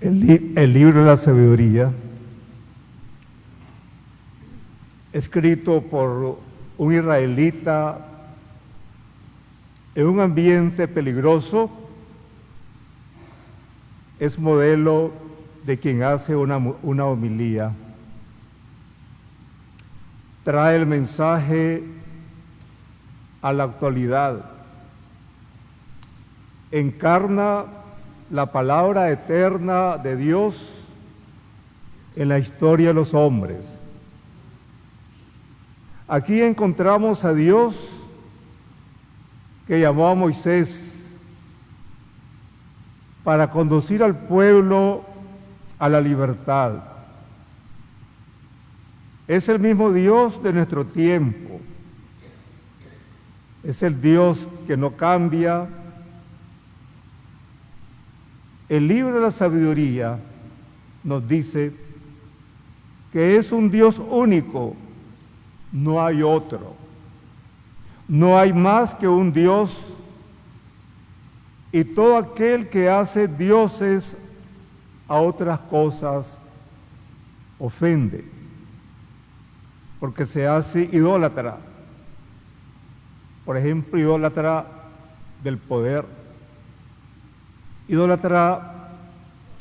El libro de la sabiduría, escrito por un israelita en un ambiente peligroso, es modelo de quien hace una homilía. Trae el mensaje a la actualidad, encarna la palabra eterna de Dios en la historia de los hombres. Aquí encontramos a Dios que llamó a Moisés para conducir al pueblo a la libertad. Es el mismo Dios de nuestro tiempo. Es el Dios que no cambia. El libro de la sabiduría nos dice que es un Dios único, no hay otro. No hay más que un Dios, y todo aquel que hace dioses a otras cosas ofende, porque se hace idólatra. Por ejemplo, idólatra del poder, idólatra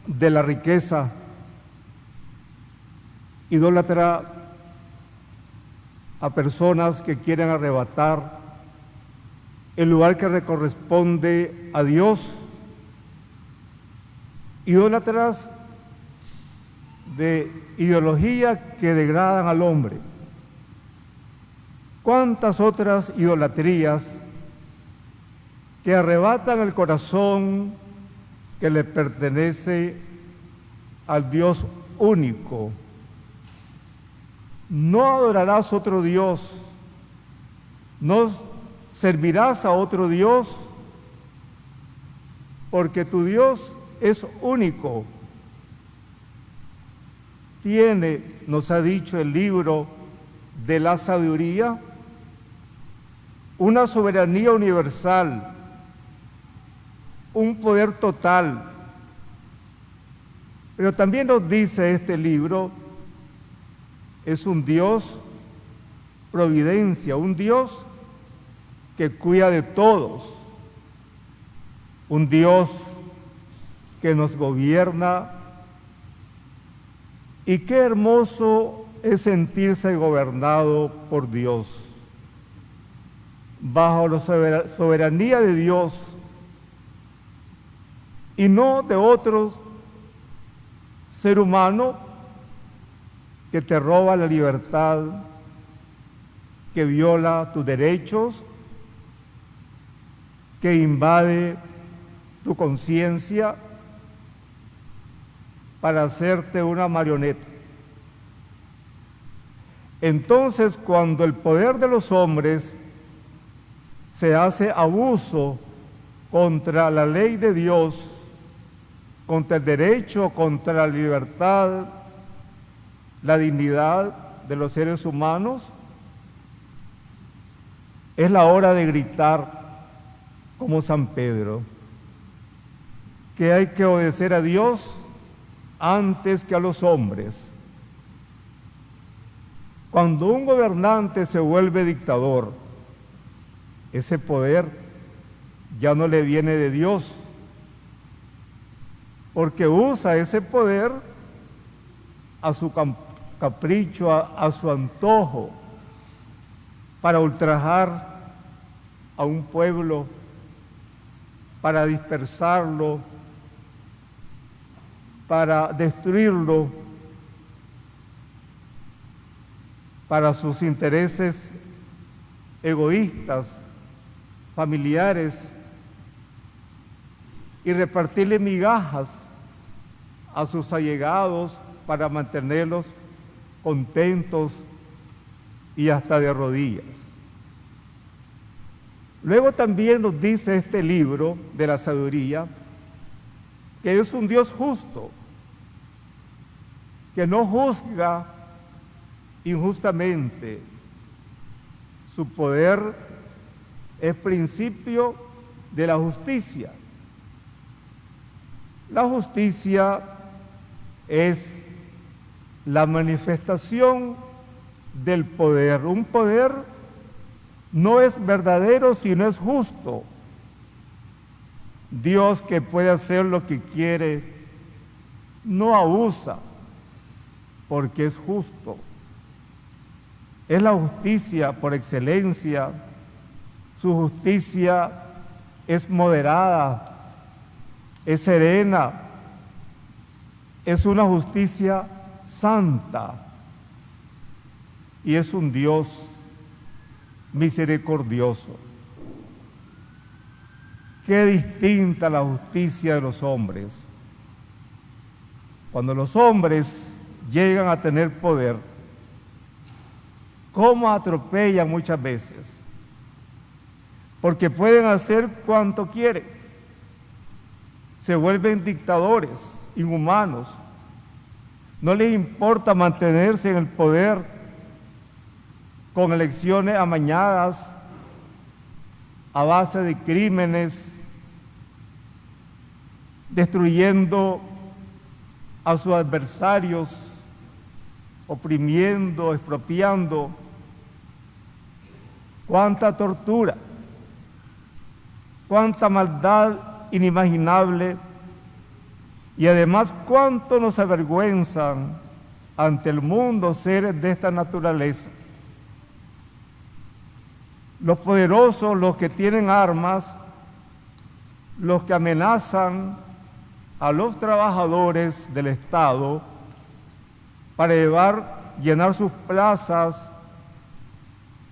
de la riqueza, idólatra a personas que quieren arrebatar el lugar que le corresponde a Dios, idólatras de ideología que degradan al hombre. ¿Cuántas otras idolatrías que arrebatan el corazón que le pertenece al Dios único? No adorarás otro Dios, no servirás a otro Dios, porque tu Dios es único. Tiene, nos ha dicho el libro de la sabiduría, una soberanía universal, un poder total. Pero también nos dice este libro, es un Dios providencia, un Dios que cuida de todos, un Dios que nos gobierna. Y qué hermoso es sentirse gobernado por Dios. Bajo la soberanía de Dios y no de otro ser humano que te roba la libertad, que viola tus derechos, que invade tu conciencia para hacerte una marioneta. Entonces, cuando el poder de los hombres se hace abuso contra la ley de Dios, contra el derecho, contra la libertad, la dignidad de los seres humanos, es la hora de gritar como San Pedro, que hay que obedecer a Dios antes que a los hombres. Cuando un gobernante se vuelve dictador, ese poder ya no le viene de Dios, porque usa ese poder a su capricho, a su antojo, para ultrajar a un pueblo, para dispersarlo, para destruirlo, para sus intereses egoístas, familiares, y repartirle migajas a sus allegados para mantenerlos contentos y hasta de rodillas. Luego también nos dice este libro de la sabiduría que es un Dios justo, que no juzga injustamente. Su poder es principio de la justicia. La justicia es la manifestación del poder. Un poder no es verdadero si no es justo. Dios, que puede hacer lo que quiere, no abusa porque es justo. Es la justicia por excelencia. Su justicia es moderada, es serena, es una justicia santa y es un Dios misericordioso. Qué distinta la justicia de los hombres. Cuando los hombres llegan a tener poder, ¿cómo atropellan muchas veces? Porque pueden hacer cuanto quieren. Se vuelven dictadores, inhumanos. No les importa mantenerse en el poder con elecciones amañadas, a base de crímenes, destruyendo a sus adversarios, oprimiendo, expropiando. Cuánta tortura, cuánta maldad inimaginable, y además cuánto nos avergüenzan ante el mundo seres de esta naturaleza. Los poderosos, los que tienen armas, los que amenazan a los trabajadores del Estado para llenar sus plazas,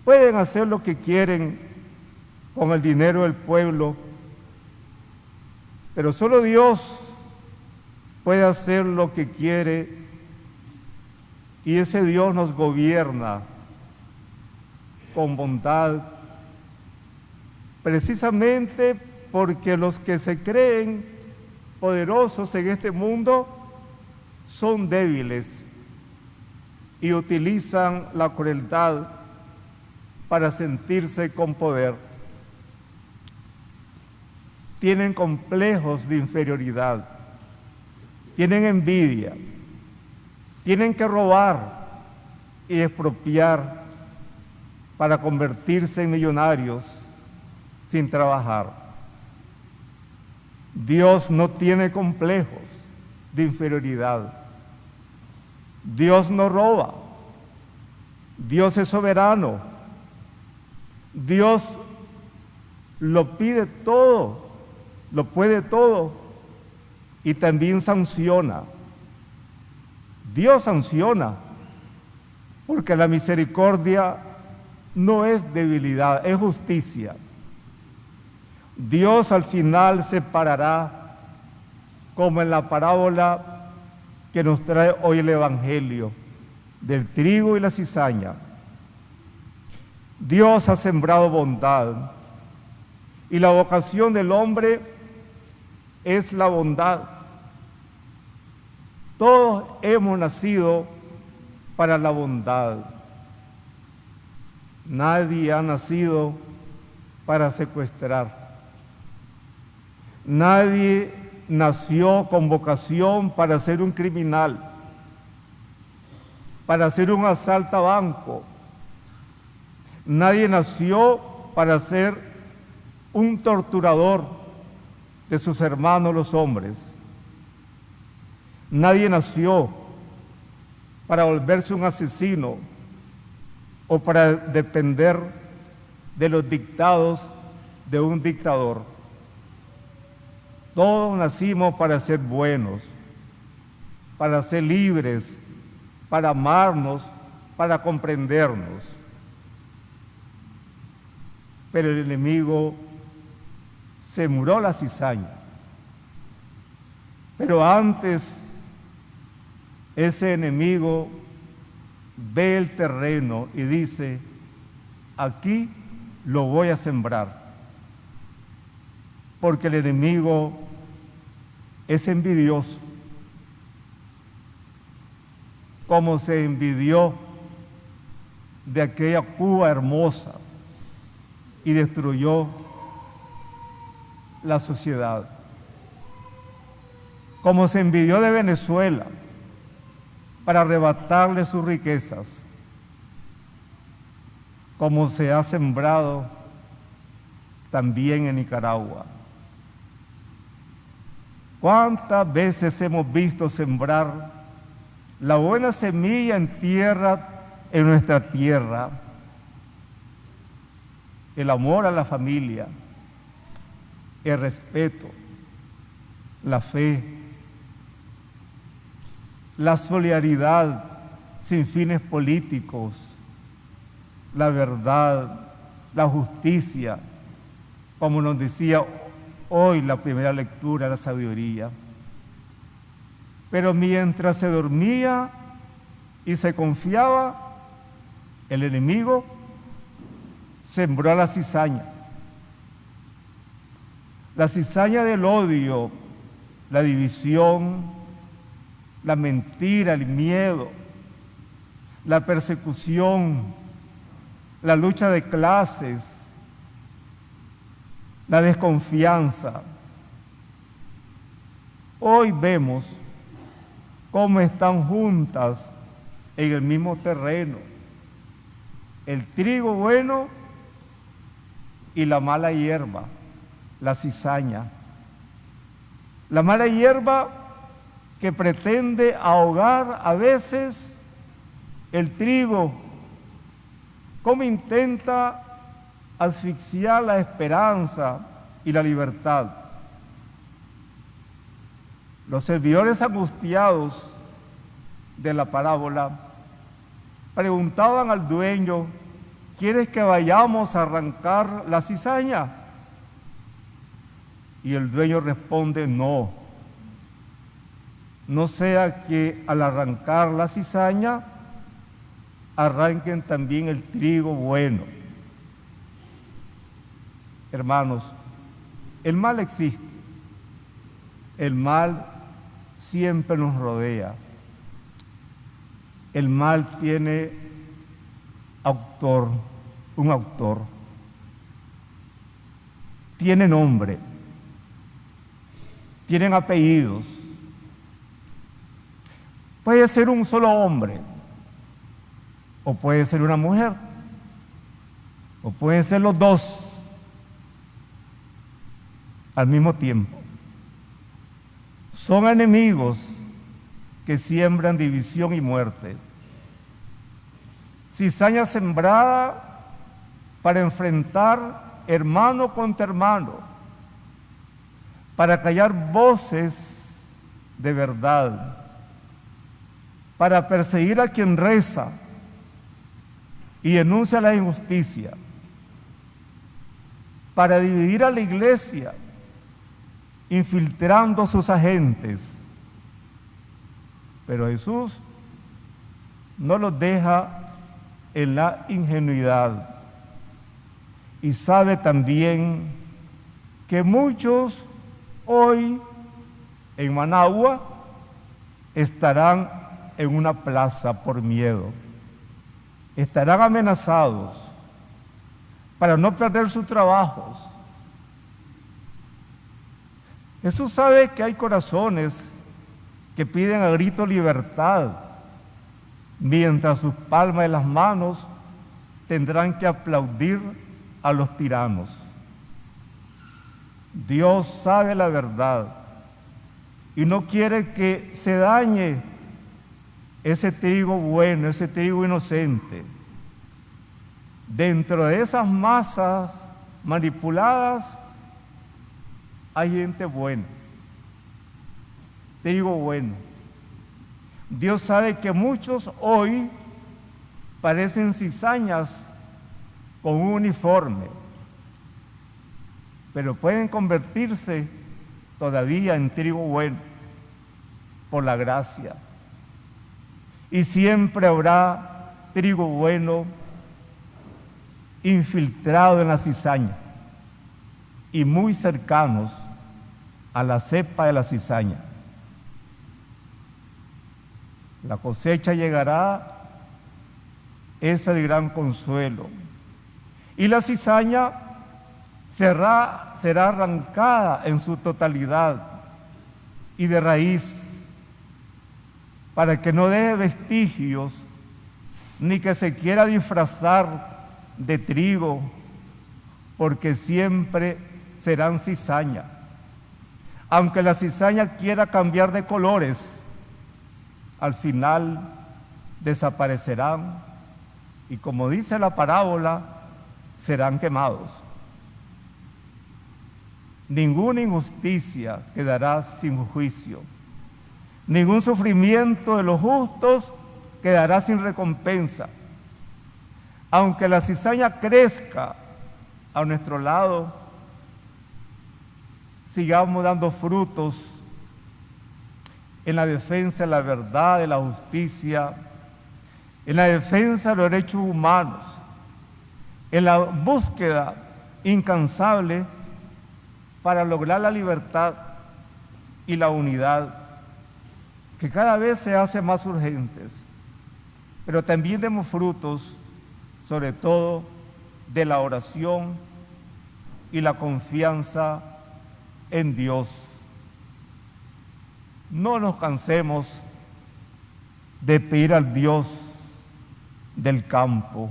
pueden hacer lo que quieren con el dinero del pueblo, pero solo Dios puede hacer lo que quiere, y ese Dios nos gobierna con bondad, precisamente porque los que se creen poderosos en este mundo son débiles y utilizan la crueldad para sentirse con poder. Tienen complejos de inferioridad, tienen envidia, tienen que robar y expropiar para convertirse en millonarios sin trabajar. Dios no tiene complejos de inferioridad. Dios no roba. Dios es soberano. Dios lo pide todo, lo puede todo, y también sanciona. Dios sanciona, porque la misericordia no es debilidad, es justicia. Dios al final separará, como en la parábola que nos trae hoy el Evangelio, del trigo y la cizaña. Dios ha sembrado bondad, y la vocación del hombre es la bondad. Todos hemos nacido para la bondad. Nadie ha nacido para secuestrar. Nadie nació con vocación para ser un criminal, para hacer un asalto a banco. Nadie nació para ser un torturador de sus hermanos los hombres. Nadie nació para volverse un asesino o para depender de los dictados de un dictador. Todos nacimos para ser buenos, para ser libres, para amarnos, para comprendernos. Pero el enemigo sembró la cizaña. Pero antes, ese enemigo ve el terreno y dice: aquí lo voy a sembrar. Porque el enemigo es envidioso, como se envidió de aquella Cuba hermosa y destruyó la sociedad, como se envidió de Venezuela para arrebatarle sus riquezas, como se ha sembrado también en Nicaragua. ¿Cuántas veces hemos visto sembrar la buena semilla en nuestra tierra? El amor a la familia, el respeto, la fe, la solidaridad sin fines políticos, la verdad, la justicia, como nos decía hoy la primera lectura de la sabiduría. Pero mientras se dormía y se confiaba, el enemigo sembró la cizaña del odio, la división, la mentira, el miedo, la persecución, la lucha de clases, la desconfianza. Hoy vemos cómo están juntas en el mismo terreno el trigo bueno y la mala hierba, la cizaña. La mala hierba que pretende ahogar a veces el trigo, como intenta asfixiar la esperanza y la libertad. Los servidores angustiados de la parábola preguntaban al dueño: ¿quieres que vayamos a arrancar la cizaña? Y el dueño responde: no sea que al arrancar la cizaña arranquen también el trigo bueno. Hermanos, el mal existe, el mal siempre nos rodea, el mal tiene un autor, tiene nombre, tienen apellidos. Puede ser un solo hombre, o puede ser una mujer, o pueden ser los dos al mismo tiempo. Son enemigos que siembran división y muerte. Cizaña sembrada para enfrentar hermano contra hermano, para callar voces de verdad, para perseguir a quien reza y denuncia la injusticia, para dividir a la iglesia, infiltrando sus agentes. Pero Jesús no los deja en la ingenuidad y sabe también que muchos hoy en Managua estarán en una plaza por miedo, estarán amenazados para no perder sus trabajos. Jesús sabe que hay corazones que piden a grito libertad, mientras sus palmas de las manos tendrán que aplaudir a los tiranos. Dios sabe la verdad y no quiere que se dañe ese trigo bueno, ese trigo inocente. Dentro de esas masas manipuladas hay gente buena, trigo bueno. Dios sabe que muchos hoy parecen cizañas con un uniforme, pero pueden convertirse todavía en trigo bueno por la gracia. Y siempre habrá trigo bueno infiltrado en la cizaña y muy cercanos a la cepa de la cizaña. La cosecha llegará, es el gran consuelo. Y la cizaña será arrancada en su totalidad y de raíz. para que no deje vestigios, ni que se quiera disfrazar de trigo, porque siempre serán cizaña. Aunque la cizaña quiera cambiar de colores, al final desaparecerán y, como dice la parábola, serán quemados. Ninguna injusticia quedará sin juicio. Ningún sufrimiento de los justos quedará sin recompensa. Aunque la cizaña crezca a nuestro lado, sigamos dando frutos en la defensa de la verdad, de la justicia, en la defensa de los derechos humanos, en la búsqueda incansable para lograr la libertad y la unidad, que cada vez se hace más urgentes. Pero también demos frutos, sobre todo, de la oración y la confianza en Dios. No nos cansemos de pedir al Dios del campo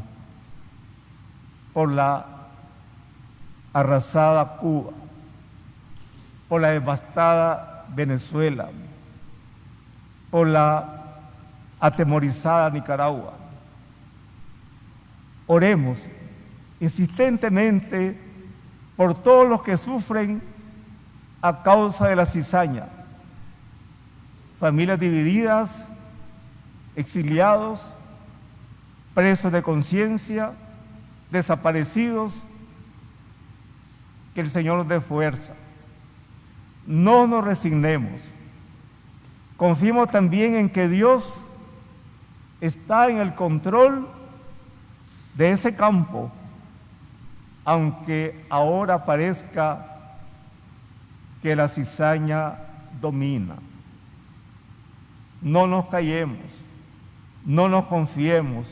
por la arrasada Cuba, por la devastada Venezuela, por la atemorizada Nicaragua. Oremos insistentemente por todos los que sufren a causa de la cizaña, familias divididas, exiliados, presos de conciencia, desaparecidos. Que el Señor nos dé fuerza. No nos resignemos. Confiemos también en que Dios está en el control de ese campo, aunque ahora parezca que la cizaña domina. No nos callemos, no nos confiemos,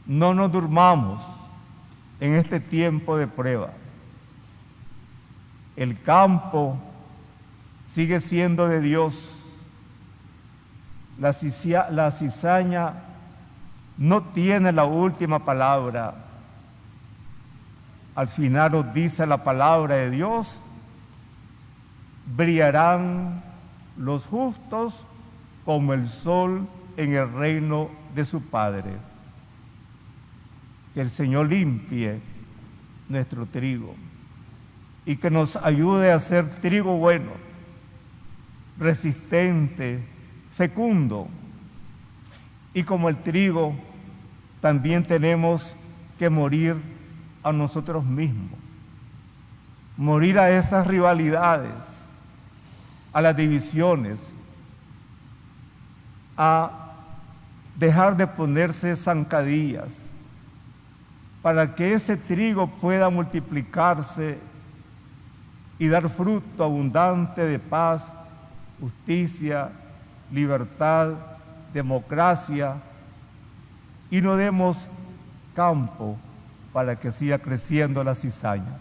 no nos durmamos en este tiempo de prueba. El campo sigue siendo de Dios. La cizaña no tiene la última palabra. Al final nos dice la palabra de Dios: brillarán los justos como el sol en el reino de su Padre. Que el Señor limpie nuestro trigo y que nos ayude a hacer trigo bueno, resistente, fecundo. Y como el trigo, también tenemos que morir a nosotros mismos, morir a esas rivalidades, a las divisiones, a dejar de ponerse zancadillas, para que ese trigo pueda multiplicarse y dar fruto abundante de paz, justicia, libertad, democracia, y no demos campo para que siga creciendo la cizaña.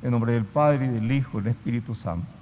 En nombre del Padre, y del Hijo, y del Espíritu Santo.